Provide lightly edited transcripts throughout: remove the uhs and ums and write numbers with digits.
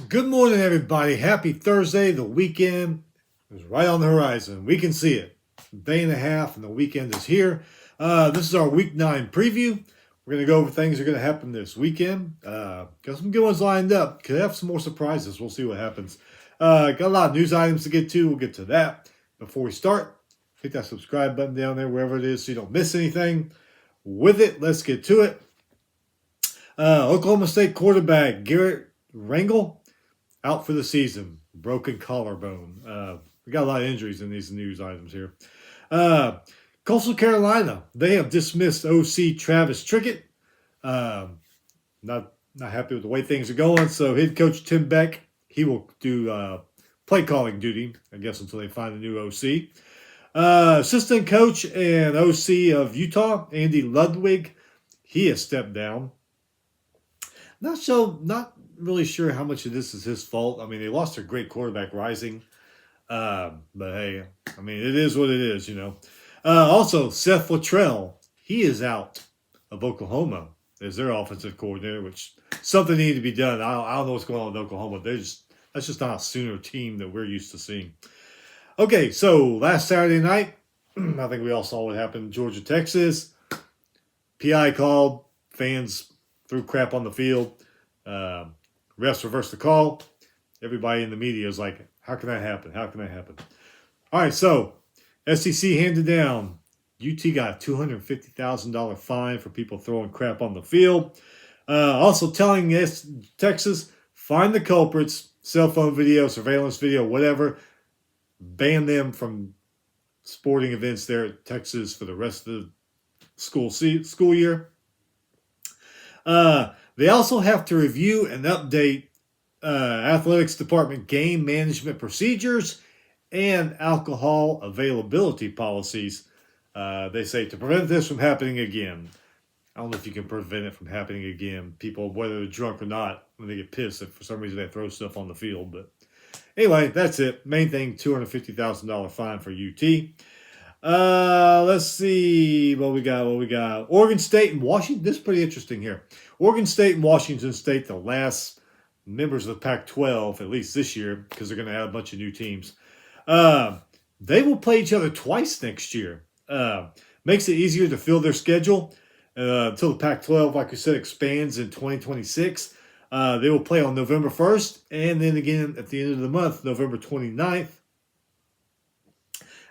Good morning, everybody. Happy Thursday. The weekend is right on the horizon. We can see it. Day and a half, and the weekend is here. This is our Week 9 preview. We're going to go over things that are going to happen this weekend. Got some good ones lined up. Could have some more surprises. We'll see what happens. Got a lot of news items to get to. We'll get to that. Before we start, hit that subscribe button down there, wherever it is, so you don't miss anything. With it, let's get to it. Oklahoma State quarterback Garrett Rangel out for the season. Broken collarbone. We got a lot of injuries in these news items here. Coastal Carolina, they have dismissed OC Travis Trickett. Not happy with the way things are going. So head coach Tim Beck, he will do play calling duty, I guess, until they find a new OC. Assistant coach and OC of Utah, Andy Ludwig, he has stepped down. Not really sure how much of this is his fault. I mean, they lost their great quarterback, Rising. But hey, I mean, it is what it is, you know. Also, Seth Luttrell, he is out of Oklahoma as their offensive coordinator, which something needed to be done. I don't know what's going on with Oklahoma. That's just not a Sooner team that we're used to seeing. Okay, so last Saturday night, I think we all saw what happened in Georgia, Texas. PI called, fans threw crap on the field. Refs reversed the call. Everybody in the media is like, how can that happen? How can that happen? All right, so SEC handed down. UT got a $250,000 fine for people throwing crap on the field. Also telling Texas, find the culprits, cell phone video, surveillance video, whatever. Ban them from sporting events there at Texas for the rest of the school year. They also have to review and update athletics department game management procedures and alcohol availability policies. They say to prevent this from happening again. I don't know if you can prevent it from happening again. People, whether they're drunk or not, when they get pissed, if for some reason they throw stuff on the field. But anyway, that's it. Main thing, $250,000 fine for UT. Let's see what we got. Oregon State and Washington. This is pretty interesting here. Oregon State and Washington State, the last members of the Pac-12, at least this year, because they're going to add a bunch of new teams. They will play each other twice next year. Makes it easier to fill their schedule until the Pac-12, like we said, expands in 2026. They will play on November 1st, and then again at the end of the month, November 29th.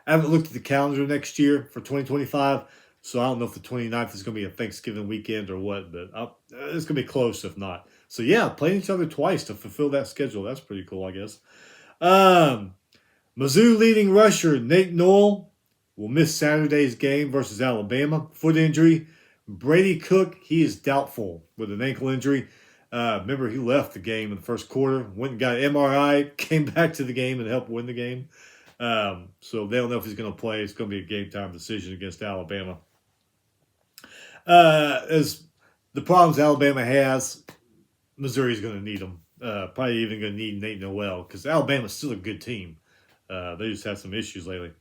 I haven't looked at the calendar next year for 2025, so I don't know if the 29th is going to be a Thanksgiving weekend or what, but it's going to be close if not. So yeah, playing each other twice to fulfill that schedule. That's pretty cool, I guess. Mizzou leading rusher Nate Noel will miss Saturday's game versus Alabama. Foot injury. Brady Cook, he is doubtful with an ankle injury. Remember, he left the game in the first quarter, went and got an MRI, came back to the game and helped win the game. So they don't know if he's going to play. It's going to be a game time decision against Alabama. As the problems Alabama has, Missouri's going to need them. Probably even going to need Nate Noel because Alabama's still a good team. They just had some issues lately.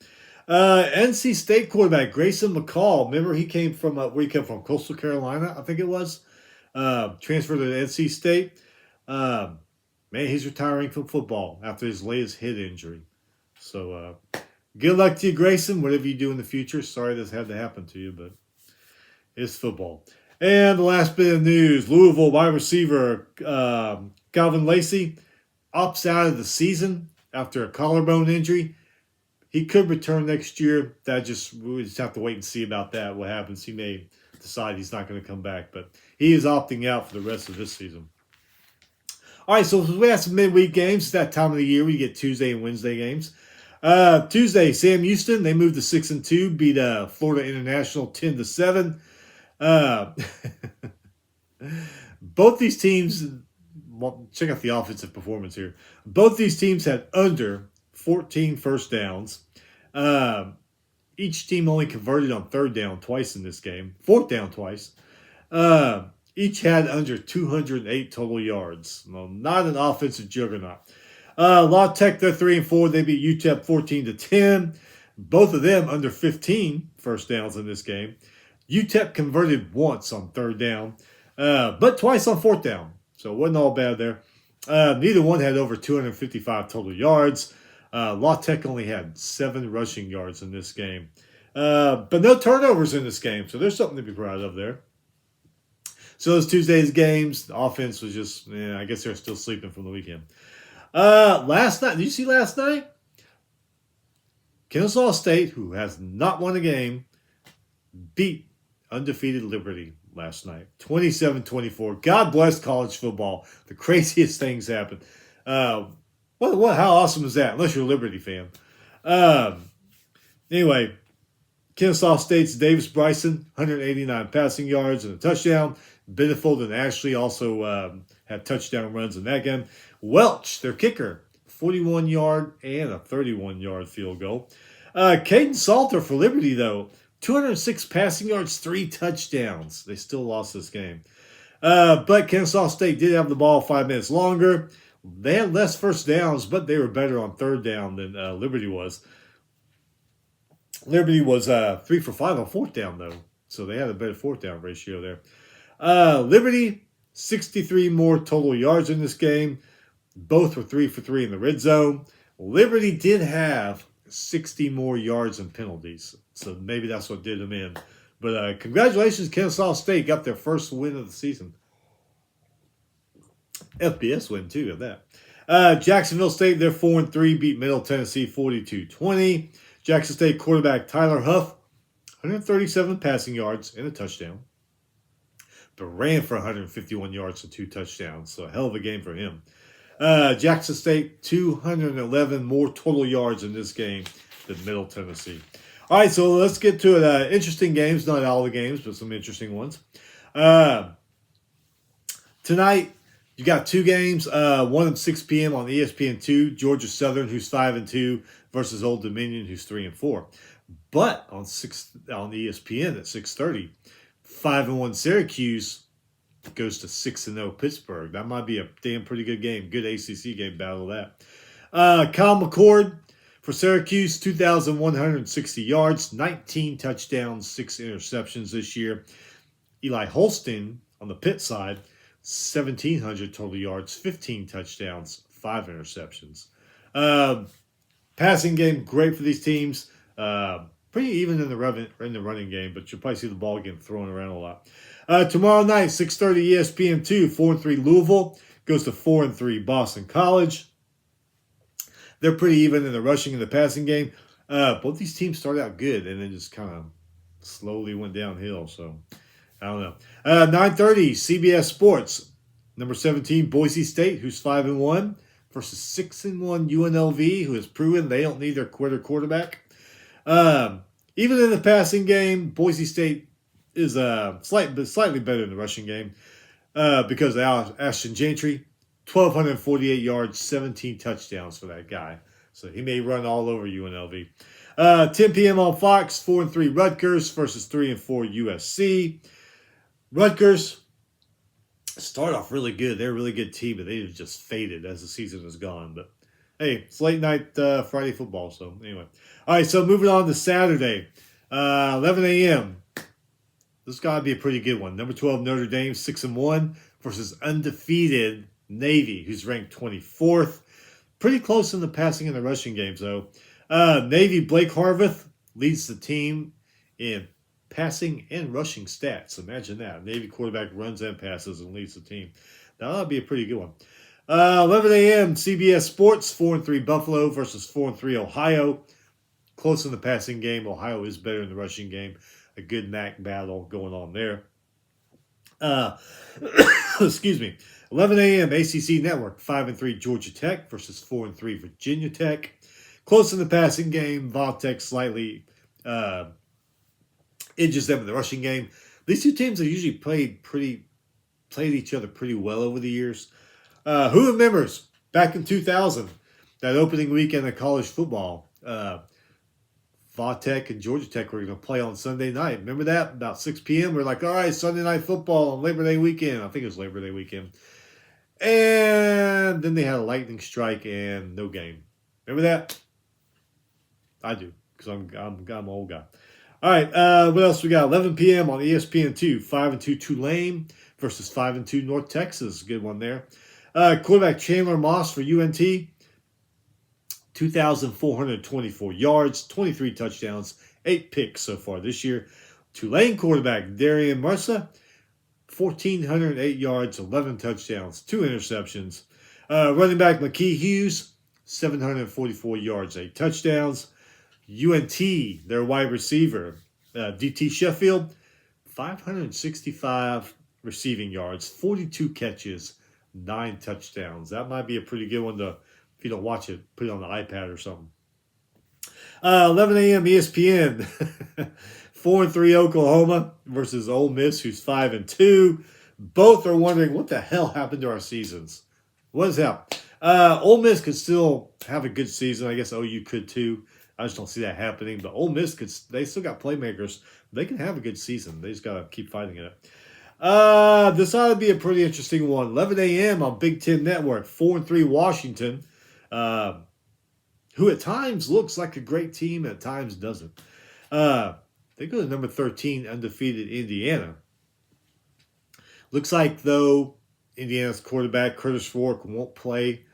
NC State quarterback Grayson McCall. Remember, he came from where he came from, Coastal Carolina, I think it was. Transferred to NC State. Man, he's retiring from football after his latest hip injury. So, good luck to you, Grayson. Whatever you do in the future. Sorry this had to happen to you, but it's football. And the last bit of news: Louisville wide receiver Calvin Lacey opts out of the season after a collarbone injury. He could return next year. We just have to wait and see about that. What happens? He may decide he's not going to come back, but he is opting out for the rest of this season. All right, so we have some midweek games. It's that time of the year we get Tuesday and Wednesday games. Tuesday, Sam Houston, they moved to 6-2, beat Florida International 10-7. Both these teams, check out the offensive performance here. Both these teams had under 14 first downs. Each team only converted on third down twice in this game, fourth down twice. Each had under 208 total yards. Well, not an offensive juggernaut. La Tech, they're 3-4. They beat UTEP 14-10. Both of them under 15 first downs in this game. UTEP converted once on third down, but twice on fourth down. So it wasn't all bad there. Neither one had over 255 total yards. La Tech only had 7 rushing yards in this game. But no turnovers in this game, so there's something to be proud of there. So those Tuesday's games, the offense was just, I guess they're still sleeping from the weekend. Last night, did you see last night? Kennesaw State, who has not won a game, beat undefeated Liberty last night, 27-24. God bless college football. The craziest things happen. How awesome is that? Unless you're a Liberty fan. Anyway, Kennesaw State's Davis Bryson, 189 passing yards and a touchdown. Benefold and Ashley also had touchdown runs in that game. Welch, their kicker, 41-yard and a 31-yard field goal. Caden Salter for Liberty, though, 206 passing yards, 3 touchdowns. They still lost this game. But Kennesaw State did have the ball 5 minutes longer. They had less first downs, but they were better on third down than Liberty was. Liberty was 3 for 5 on fourth down, though. So they had a better fourth down ratio there. Liberty, 63 more total yards in this game. Both were 3 for 3 in the red zone. Liberty did have 60 more yards and penalties. So maybe that's what did them in. But congratulations, Kennesaw State got their first win of the season. FBS win, too, of that. Jacksonville State, they're 4-3, beat Middle Tennessee 42-20. Jackson State quarterback Tyler Huff, 137 passing yards and a touchdown. But ran for 151 yards and 2 touchdowns. So a hell of a game for him. Jackson State, 211 more total yards in this game than Middle Tennessee. All right, so let's get to it. Interesting games, not all the games, but some interesting ones. Tonight, you got 2 games. One at 6 p.m. on ESPN2, Georgia Southern, who's 5-2, versus Old Dominion, who's 3-4. But on ESPN at 6:30, 5-1 Syracuse goes to 6-0 Pittsburgh. That might be a damn pretty good game. Good ACC game battle that. Kyle McCord for Syracuse, 2,160 yards, 19 touchdowns, 6 interceptions this year. Eli Holston on the Pitt side, 1,700 total yards, 15 touchdowns, 5 interceptions. Passing game, great for these teams. Pretty even in the running game, but you'll probably see the ball getting thrown around a lot. Tomorrow night, 6:30 ESPN2, 4-3 Louisville goes to 4-3 Boston College. They're pretty even in the rushing and the passing game. Both these teams started out good and then just kind of slowly went downhill. So, I don't know. 9:30 CBS Sports. Number 17, Boise State, who's 5-1, versus 6-1 UNLV, who has proven they don't need their quarterback. Even in the passing game, Boise State is slightly better in the rushing game because of Ashton Gentry, 1,248 yards, 17 touchdowns for that guy. So he may run all over UNLV. 10 p.m. on Fox, 4-3 Rutgers versus 3-4 USC. Rutgers start off really good. They're a really good team, but they've just faded as the season has gone. But hey, it's late night Friday football. So anyway. All right, so moving on to Saturday, 11 a.m. This got to be a pretty good one. Number 12, Notre Dame, 6-1 versus undefeated Navy, who's ranked 24th. Pretty close in the passing and the rushing games, though. Navy, Blake Harveth leads the team in passing and rushing stats. Imagine that. Navy quarterback runs and passes and leads the team. That ought to be a pretty good one. 11 a.m. CBS Sports, 4-3 Buffalo versus 4-3 Ohio. Close in the passing game. Ohio is better in the rushing game. A good MAC battle going on there. Excuse me. 11 a.m. ACC Network, 5-3 Georgia Tech versus 4-3 Virginia Tech. Close in the passing game. Tech slightly edges them in the rushing game. These two teams have usually played each other pretty well over the years. Who remembers back in 2000, that opening weekend of college football, Tech and Georgia Tech were going to play on Sunday night. Remember that? About 6 p.m. We're like, all right, Sunday night football on Labor Day weekend. I think it was Labor Day weekend. And then they had a lightning strike and no game. Remember that? I do, because I'm an old guy. All right, what else we got? 11 p.m. on ESPN2, 5-2 Tulane versus 5-2 North Texas. Good one there. Quarterback Chandler Moss for UNT, 2,424 yards, 23 touchdowns, 8 picks so far this year. Tulane quarterback Darian Mercer, 1,408 yards, 11 touchdowns, 2 interceptions. Running back McKee Hughes, 744 yards, 8 touchdowns. UNT, their wide receiver, DT Sheffield, 565 receiving yards, 42 catches, 9 touchdowns. That might be a pretty good one to, if you don't watch it, put it on the iPad or something. 11 a.m. ESPN. 4-3 Oklahoma versus Ole Miss, who's 5-2. Both are wondering what the hell happened to our seasons. What is that? Ole Miss could still have a good season. I guess OU could too. I just don't see that happening. But Ole Miss they still got playmakers. They can have a good season. They just gotta keep fighting it. This ought to be a pretty interesting one. 11 a.m. on Big Ten Network. 4-3 Washington, who at times looks like a great team, at times doesn't. They go to number 13, undefeated Indiana. Looks like, though, Indiana's quarterback, Curtis Rourke, won't play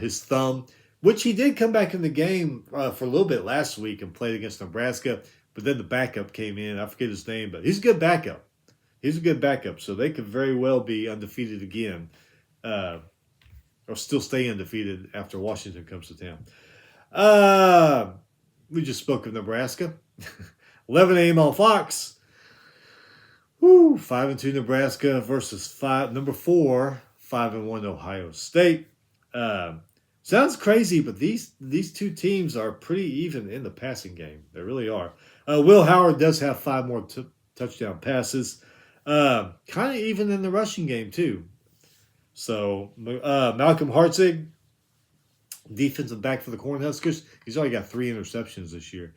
his thumb, which he did come back in the game for a little bit last week and played against Nebraska, but then the backup came in. I forget his name, but he's a good backup. He's a good backup, so they could very well be undefeated again or still stay undefeated after Washington comes to town. We just spoke of Nebraska. 11 a.m. on Fox. 5-2 Nebraska versus number 4, 5-1 Ohio State. Sounds crazy, but these two teams are pretty even in the passing game. They really are. Will Howard does have 5 more touchdown passes. Kind of even in the rushing game too. So Malcolm Hartzig, defensive back for the Cornhuskers, he's already got 3 interceptions this year.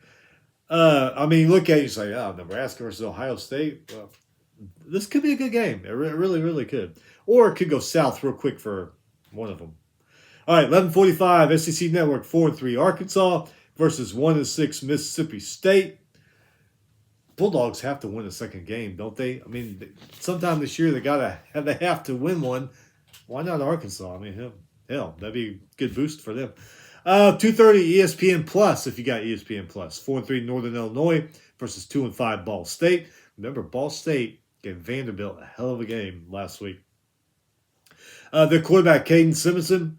I mean, look at it, you say, Nebraska versus Ohio State. Well, this could be a good game. It really, really could. Or it could go south real quick for one of them. All right, 11:45, SEC Network, 4-3 Arkansas versus 1-6 Mississippi State. Bulldogs have to win the second game, don't they? I mean, sometime this year they have to win one. Why not Arkansas? I mean, hell, that'd be a good boost for them. 2:30 ESPN Plus, if you got ESPN Plus. 4-3 Northern Illinois versus 2-5 Ball State. Remember, Ball State gave Vanderbilt a hell of a game last week. Their quarterback, Caden Simonson,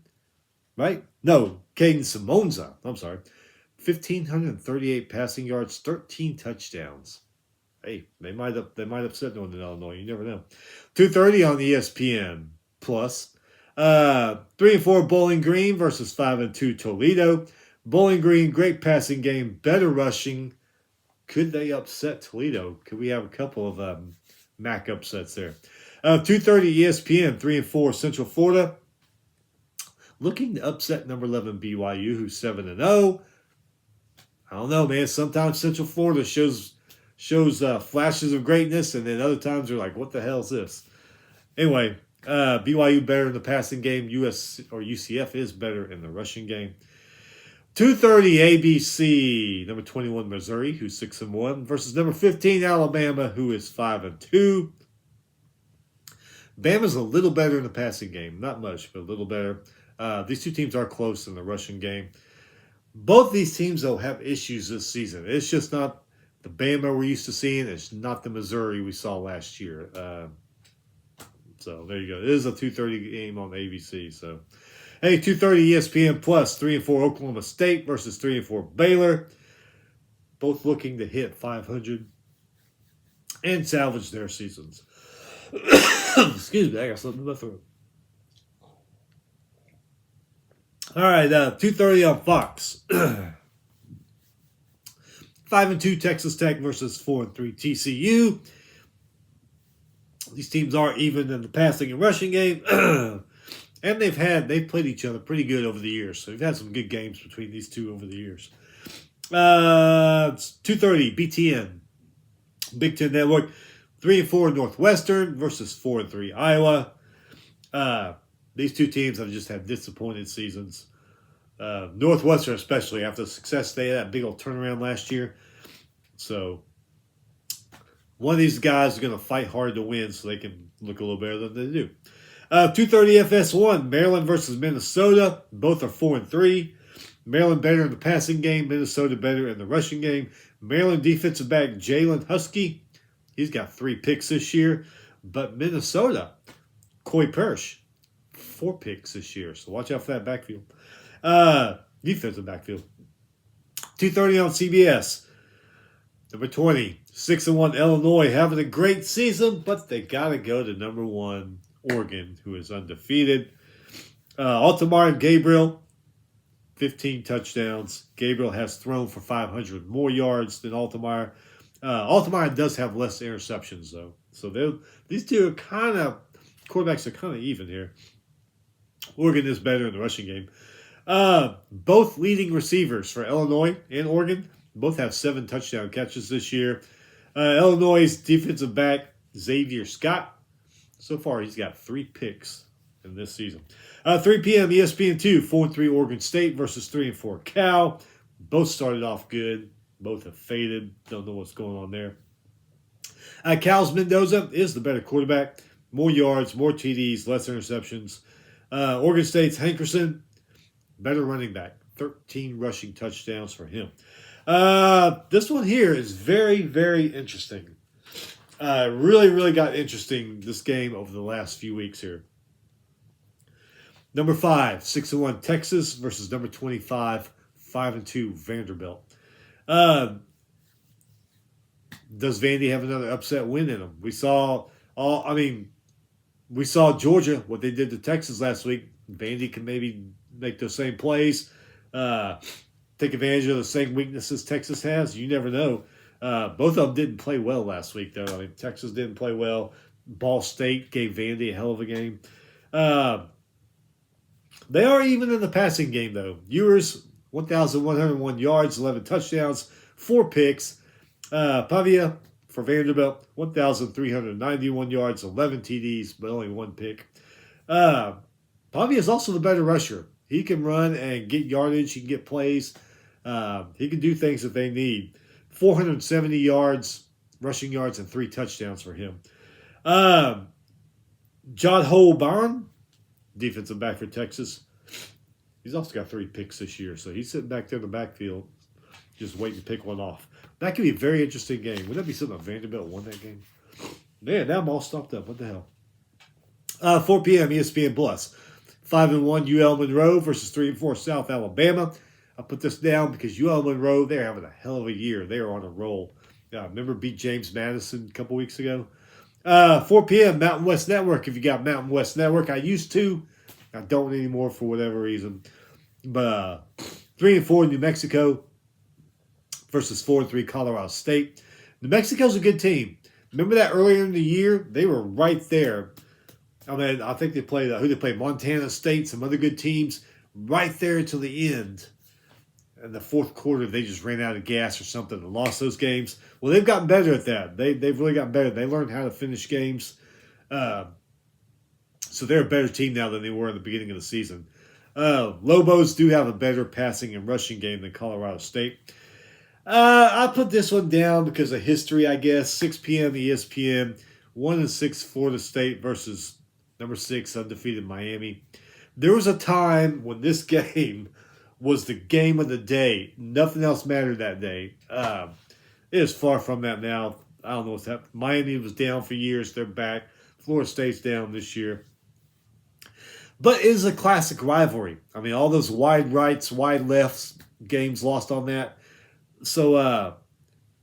right? No, Caden Simonza. I'm sorry. 1,538 passing yards, 13 touchdowns. Hey, they might upset Northern Illinois. You never know. 2:30 on ESPN Plus. 3-4 Bowling Green versus 5-2 Toledo. Bowling Green, great passing game, better rushing. Could they upset Toledo? Could we have a couple of MAC upsets there? 2:30 ESPN, 3-4 Central Florida. Looking to upset number 11 BYU, who's 7-0. I don't know, man. Sometimes Central Florida shows flashes of greatness, and then other times they're like, what the hell is this? Anyway, BYU better in the passing game. UCF is better in the rushing game. 2:30 ABC, number 21 Missouri, who's 6-1, versus number 15 Alabama, who is 5-2. Bama's a little better in the passing game. Not much, but a little better. These two teams are close in the rushing game. Both these teams, though, have issues this season. It's just not the Bama we're used to seeing. It's not the Missouri we saw last year. So there you go. It is a 2:30 game on ABC. So, hey, 2:30 ESPN Plus, 3-4 Oklahoma State versus 3-4 Baylor. Both looking to hit 500 and salvage their seasons. Excuse me, I got something in my throat. All right, 2:30 on Fox. 5-2 Texas Tech versus 4-3 TCU. These teams are even in the passing and rushing game. And they've played each other pretty good over the years. So we've had some good games between these two over the years. It's 2:30 BTN, Big Ten Network. 3-4 Northwestern versus 4-3 Iowa. These two teams have just had disappointed seasons. Northwestern, especially after the success they had, that big old turnaround last year. So one of these guys is going to fight hard to win so they can look a little better than they do. 2:30 FS1, Maryland versus Minnesota. Both are 4-3. Maryland better in the passing game. Minnesota better in the rushing game. Maryland defensive back Jalen Husky. He's got 3 picks this year. But Minnesota, Coy Persh, 4 picks this year. So watch out for that backfield. Defensive backfield. 2:30 on CBS. Number 20, 6-1 Illinois, having a great season, but they got to go to number 1 Oregon, who is undefeated. Altamar and Gabriel, 15 touchdowns. Gabriel has thrown for 500 more yards than Altamar. Altamar does have less interceptions, though. So these two quarterbacks are kind of even here. Oregon is better in the rushing game. Both leading receivers for Illinois and Oregon both have 7 touchdown catches this year. Illinois' defensive back, Xavier Scott, so far he's got 3 picks in this season. 3 p.m. ESPN2, 4-3 Oregon State versus 3-4 Cal. Both started off good. Both have faded. Don't know what's going on there. Cal's Mendoza is the better quarterback. More yards, more TDs, less interceptions. Oregon State's Hankerson, better running back. 13 rushing touchdowns for him. This one here is very, very interesting. Really, really got interesting, this game, over the last few weeks here. Number 5, 6-1 Texas versus number 25, 5-2 Vanderbilt. Does Vandy have another upset win in them? We saw Georgia, what they did to Texas last week. Vandy can maybe make those same plays, take advantage of the same weaknesses Texas has. You never know. Both of them didn't play well last week, though. Texas didn't play well. Ball State gave Vandy a hell of a game. They are even in the passing game, though. Ewers, 1,101 yards, 11 touchdowns, 4 picks. Pavia for Vanderbilt, 1,391 yards, 11 TDs, but only 1 pick. Pavia is also the better rusher. He can run and get yardage. He can get plays. He can do things that they need. 470 yards, rushing yards, and 3 touchdowns for him. John Holbarn, defensive back for Texas. He's also got 3 picks this year, so he's sitting back there in the backfield just waiting to pick one off. That could be a very interesting game. Would that be something if Vanderbilt won that game? Man, now I'm all stuffed up. What the hell? 4 p.m. ESPN Plus. 5-1 UL Monroe versus 3-4 South Alabama. I put this down because UL Monroe, they're having a hell of a year. They are on a roll. Remember beat James Madison a couple weeks ago? 4 p.m. Mountain West Network. If you got Mountain West Network, I used to. I don't anymore for whatever reason. But 3-4 New Mexico versus 4-3 Colorado State. New Mexico's a good team. Remember that earlier in the year? They were right there. I think they played, who they played? Montana State, some other good teams, right there until the end. In the fourth quarter, they just ran out of gas or something and lost those games. Well, they've gotten better at that. They've really gotten better. They learned how to finish games. So they're a better team now than they were in the beginning of the season. Lobos do have a better passing and rushing game than Colorado State. I put this one down because of history, I guess. 6 p.m. ESPN, 1-6 Florida State versus number 6 undefeated Miami. There was a time when this game was the game of the day. Nothing else mattered that day. It is far from that now. I don't know what's happening. Miami was down for years. They're back. Florida State's down this year. But it is a classic rivalry. All those wide rights, wide lefts, games lost on that. So,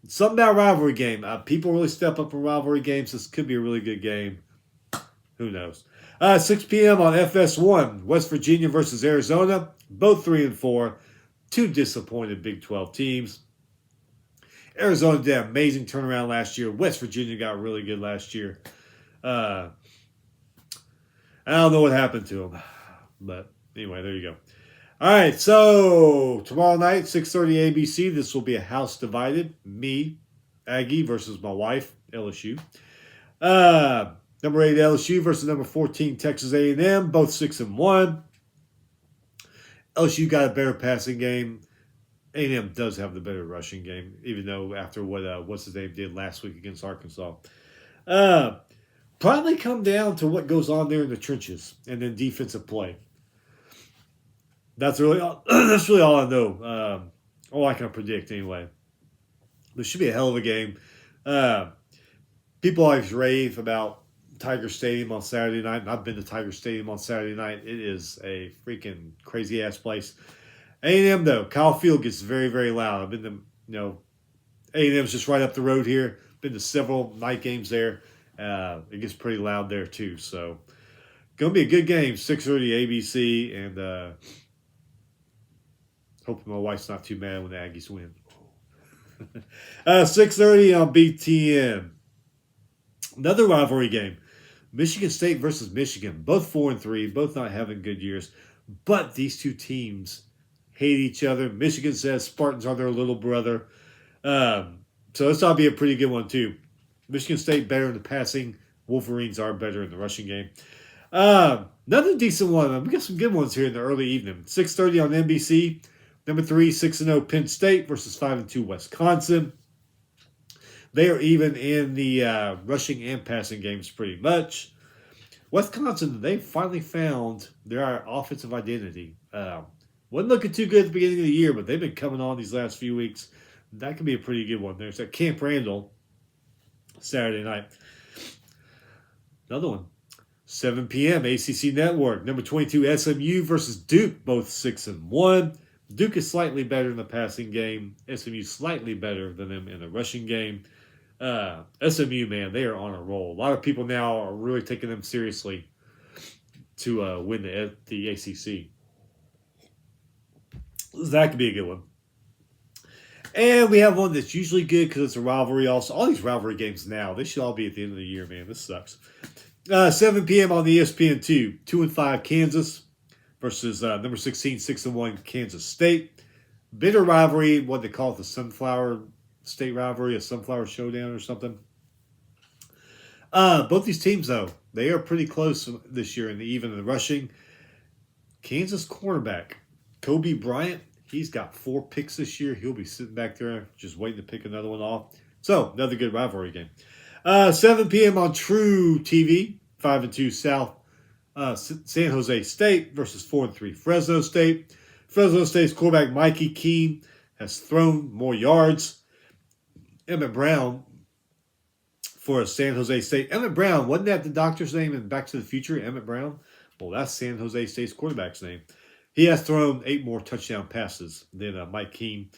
something about a rivalry game. People really step up in rivalry games. This could be a really good game. Who knows? 6 p.m. on FS1, West Virginia versus Arizona. Both 3-4. 2 disappointed Big 12 teams. Arizona did an amazing turnaround last year. West Virginia got really good last year. I don't know what happened to them. But anyway, there you go. All right, so tomorrow night, 6:30 ABC, this will be a house divided. Me, Aggie, versus my wife, LSU. Number 8 LSU versus number 14 Texas A&M, both 6-1. LSU got a better passing game. A&M does have the better rushing game, even though after what's his name did last week against Arkansas. Probably come down to what goes on there in the trenches and then defensive play. That's really all, that's really all I know. All I can predict anyway. This should be a hell of a game. Uh, People always rave about Tiger Stadium on Saturday night, and I've been to Tiger Stadium on Saturday night. It is a freaking crazy ass place. A&M though, Kyle Field gets very very loud. I've been to A&M's just right up the road here. Been to several night games there. It gets pretty loud there too. So gonna be a good game. 6:30 ABC, and hoping my wife's not too mad when the Aggies win. 6:30 on BTN. Another rivalry game. Michigan State versus Michigan. Both 4-3, both not having good years. But these two teams hate each other. Michigan says Spartans are their little brother. So this ought to be a pretty good one, too. Michigan State better in the passing. Wolverines are better in the rushing game. Another decent one. We got some good ones here in the early evening. 6:30 on NBC. Number 3, 6-0 Penn State versus 5-2 Wisconsin. They are even in the rushing and passing games pretty much. Wisconsin, they finally found their offensive identity. Wasn't looking too good at the beginning of the year, but they've been coming on these last few weeks. That could be a pretty good one. There's at Camp Randall, Saturday night. Another one. 7 p.m. ACC Network. Number 22 SMU versus Duke, both 6-1. Duke is slightly better in the passing game. SMU slightly better than them in the rushing game. SMU, man, they are on a roll. A lot of people now are really taking them seriously to win the ACC. That could be a good one. And we have one that's usually good because it's a rivalry also. All these rivalry games now, they should all be at the end of the year, man. This sucks. 7 p.m. on the ESPN2. 2-5 Kansas versus number 16, 6-1 Kansas State. Bitter rivalry, what they call it, the Sunflower State rivalry, a Sunflower Showdown or something. Both these teams, though, they are pretty close this year, even in the rushing. Kansas cornerback, Kobe Bryant, he's got 4 picks this year. He'll be sitting back there just waiting to pick another one off. So, another good rivalry game. 7 p.m. on True TV, 5-2 South. San Jose State versus 4-3 Fresno State. Fresno State's quarterback Mikey Keene has thrown more yards. Emmett Brown for San Jose State. Emmett Brown, wasn't that the doctor's name in Back to the Future, Emmett Brown? Well, that's San Jose State's quarterback's name. He has thrown 8 more touchdown passes than Mike Keene.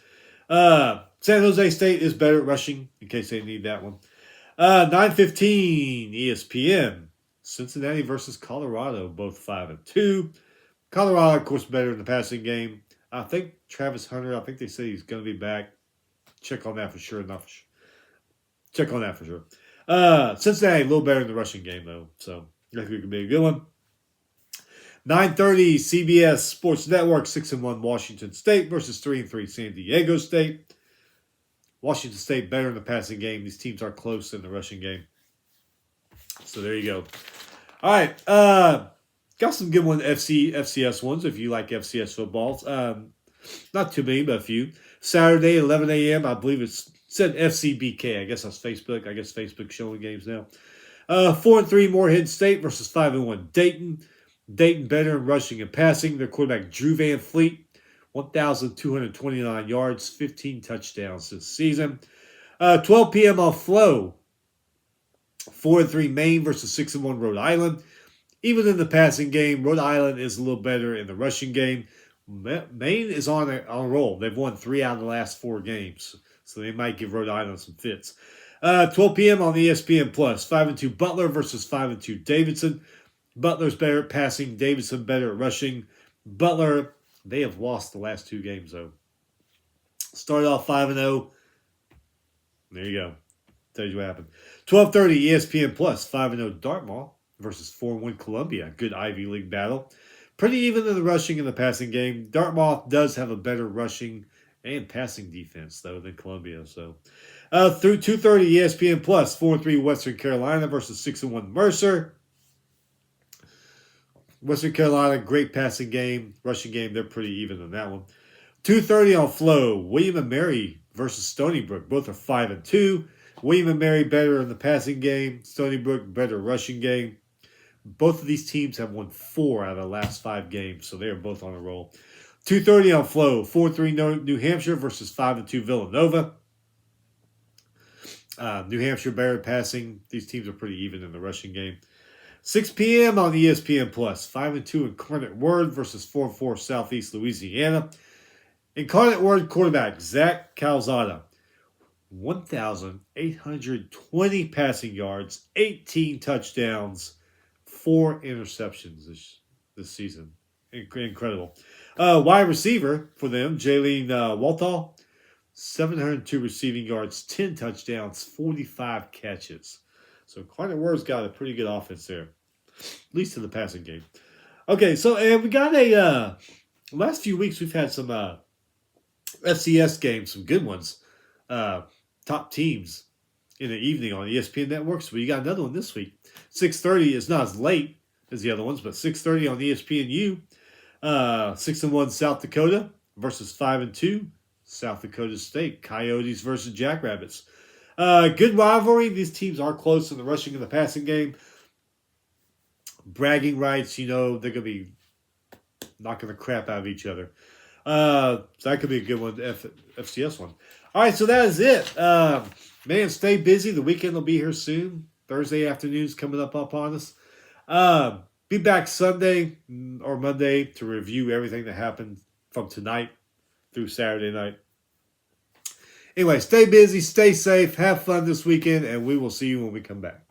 San Jose State is better at rushing, in case they need that one. 9:15 ESPN. Cincinnati versus Colorado, both 5-2. Colorado, of course, better in the passing game. I think Travis Hunter, I think they say he's going to be back. Check on that for sure. Check on that for sure. Cincinnati, a little better in the rushing game, though. So, I think it could be a good one. 9:30 CBS Sports Network, 6-1 Washington State versus 3-3 San Diego State. Washington State better in the passing game. These teams are close in the rushing game. So there you go. All right. Got some good FCS ones if you like FCS footballs. Not too many, but a few. Saturday, 11 a.m. I believe it said FCBK. I guess that's Facebook. I guess Facebook's showing games now. 4-3 Morehead State versus 5-1 Dayton. Dayton better in rushing and passing. Their quarterback Drew Van Fleet, 1,229 yards, 15 touchdowns this season. 12 p.m. on Flow. 4-3 Maine versus 6-1 Rhode Island. Even in the passing game, Rhode Island is a little better in the rushing game. Maine is on a roll. They've won 3 out of the last 4 games, so they might give Rhode Island some fits. 12 p.m. on ESPN+. 5-2 Butler versus 5-2 Davidson. Butler's better at passing. Davidson better at rushing. Butler, they have lost the last 2 games, though. Started off 5-0. There you go. Tells you what happened. 12:30 ESPN+. 5-0 Dartmouth versus 4-1 Columbia. Good Ivy League battle. Pretty even in the rushing and the passing game. Dartmouth does have a better rushing and passing defense, though, than Columbia. So, through 2:30 ESPN+. 4-3 Western Carolina versus 6-1 Mercer. Western Carolina, great passing game. Rushing game, they're pretty even on that one. 2:30 on Flow. William and Mary versus Stony Brook. Both are 5-2. William and Mary better in the passing game. Stony Brook better rushing game. Both of these teams have won 4 out of the last 5 games, so they are both on a roll. 2:30 on Flow. 4-3 New Hampshire versus 5-2 Villanova. New Hampshire better passing. These teams are pretty even in the rushing game. 6 p.m. on ESPN Plus. 5-2 Incarnate Word versus 4-4 Southeast Louisiana. Incarnate Word quarterback Zach Calzada. 1,820 passing yards, 18 touchdowns, 4 interceptions this season. Incredible. Wide receiver for them, Jaylene Walthall. 702 receiving yards, 10 touchdowns, 45 catches. So Incarnate Word's got a pretty good offense there, at least in the passing game. Okay, so and we got last few weeks we've had some FCS games, some good ones. Top teams in the evening on ESPN Network. So we got another one this week. 6:30 is not as late as the other ones, but 6:30 on ESPNU. 6-1 South Dakota versus 5-2 South Dakota State. Coyotes versus Jackrabbits. Good rivalry. These teams are close in the rushing and the passing game. Bragging rights, they're going to be knocking the crap out of each other. So that could be a good one, FCS one. All right, so that is it. Man, stay busy. The weekend will be here soon. Thursday afternoon's coming up upon us. Be back Sunday or Monday to review everything that happened from tonight through Saturday night. Anyway, stay busy, stay safe, have fun this weekend, and we will see you when we come back.